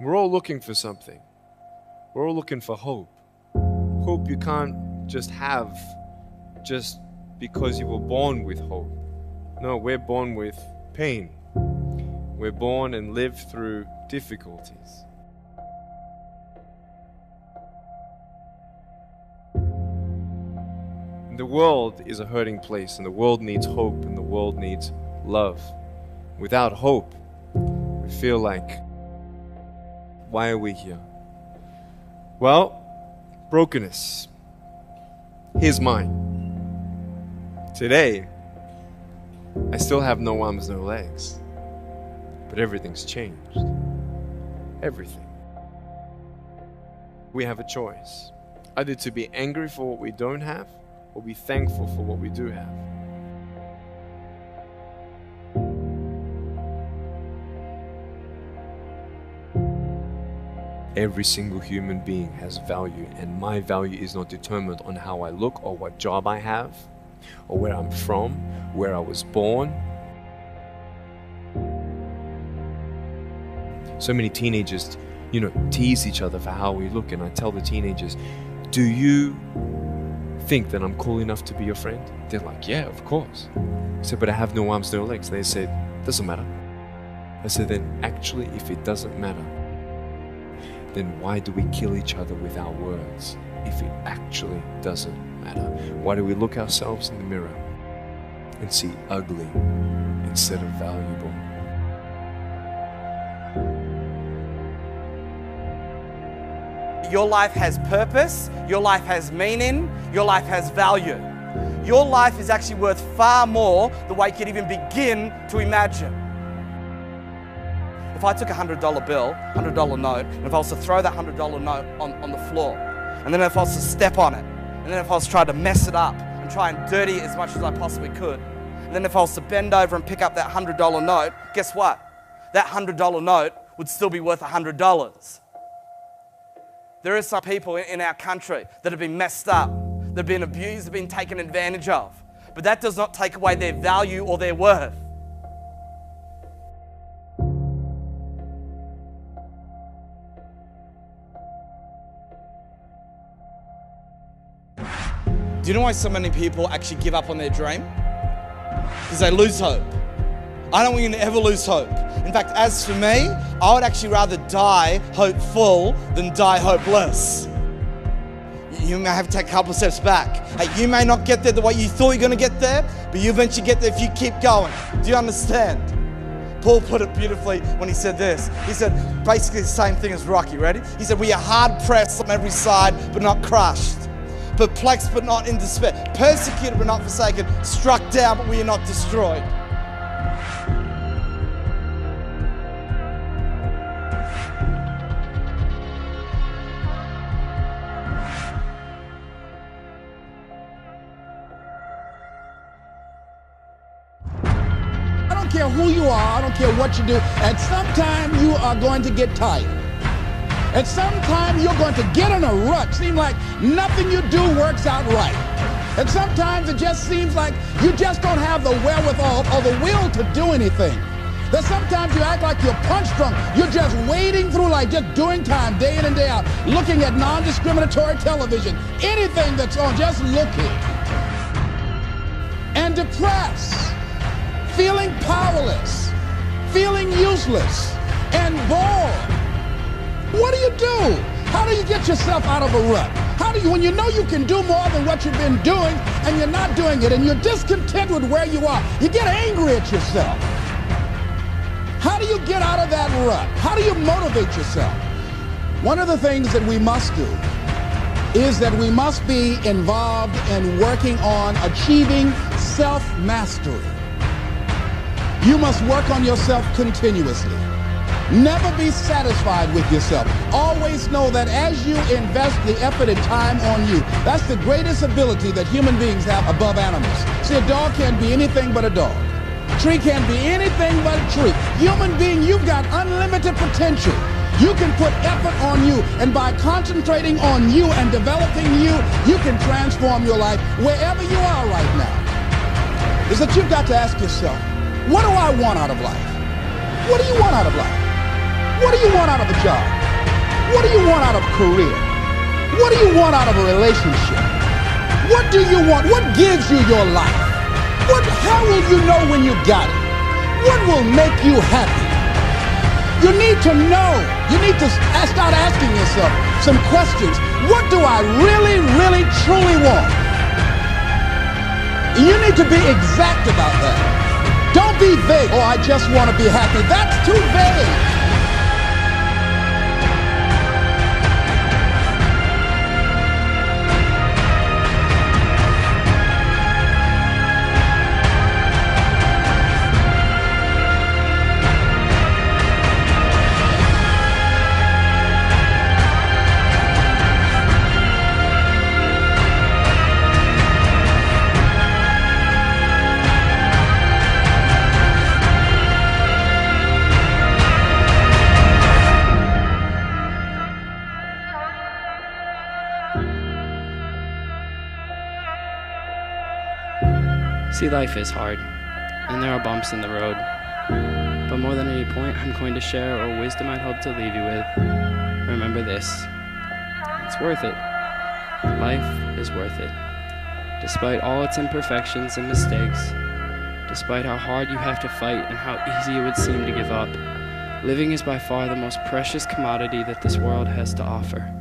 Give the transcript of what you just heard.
We're all looking for something. We're all looking for hope. Hope you can't just have just because you were born with hope. No, we're born with pain. We're born and live through difficulties. The world is a hurting place, and the world needs hope, and the world needs love. Without hope, we feel like, why are we here? Well, brokenness. Here's mine. Today, I still have no arms, no legs. But everything's changed. Everything. We have a choice. Either to be angry for what we don't have, or be thankful for what we do have. Every single human being has value, and my value is not determined on how I look or what job I have or where I'm from, where I was born. So many teenagers, tease each other for how we look, and I tell the teenagers, do you think that I'm cool enough to be your friend? They're like, yeah, of course. I said, but I have no arms, no legs. They said, doesn't matter. I said, then actually, if it doesn't matter, then why do we kill each other with our words if it actually doesn't matter? Why do we look ourselves in the mirror and see ugly instead of valuable? Your life has purpose, your life has meaning, your life has value. Your life is actually worth far more than what you could even begin to imagine. If I took a $100 bill, $100 note, and if I was to throw that $100 note on the floor, and then if I was to step on it, and then if I was to try to mess it up and try and dirty it as much as I possibly could, and then if I was to bend over and pick up that $100 note, guess what? That $100 note would still be worth $100. There are some people in our country that have been messed up, that have been abused, that have been taken advantage of. But that does not take away their value or their worth. Do you know why so many people actually give up on their dream? Because they lose hope. I don't want you to ever lose hope. In fact, as for me, I would actually rather die hopeful than die hopeless. You may have to take a couple of steps back. Hey, you may not get there the way you thought you're going to get there, but you eventually get there if you keep going. Do you understand? Paul put it beautifully when he said this. He said basically the same thing as Rocky, ready? He said, we are hard pressed on every side, but not crushed. Perplexed, but not in despair. Persecuted, but not forsaken. Struck down, but we are not destroyed. I don't care who you are, I don't care what you do, and sometime you are going to get tired. And sometimes you're going to get in a rut. Seems like nothing you do works out right. And sometimes it just seems like you just don't have the wherewithal or the will to do anything. That sometimes you act like you're punch drunk. You're just wading through life, just doing time day in and day out, looking at non-discriminatory television, anything that's on, just looking. And depressed, feeling powerless, feeling useless, and bored. What do you do? How do you get yourself out of a rut? How do you, when you know you can do more than what you've been doing and you're not doing it and you're discontent with where you are, you get angry at yourself. How do you get out of that rut? How do you motivate yourself? One of the things that we must do is that we must be involved in working on achieving self-mastery. You must work on yourself continuously. Never be satisfied with yourself. Always know that as you invest the effort and time on you, that's the greatest ability that human beings have above animals. See, a dog can't be anything but a dog. A tree can't be anything but a tree. Human being, you've got unlimited potential. You can put effort on you, and by concentrating on you and developing you, you can transform your life wherever you are right now. Is that you've got to ask yourself, what do I want out of life? What do you want out of life? What do you want out of a job? What do you want out of a career? What do you want out of a relationship? What do you want? What gives you your life? How will you know when you got it? What will make you happy? You need to know. You need to start asking yourself some questions. What do I really, really, truly want? You need to be exact about that. Don't be vague. Oh, I just want to be happy. That's too vague. See, life is hard, and there are bumps in the road. But more than any point, I'm going to share a wisdom I'd hope to leave you with. Remember this: it's worth it. Life is worth it. Despite all its imperfections and mistakes, despite how hard you have to fight and how easy it would seem to give up, living is by far the most precious commodity that this world has to offer.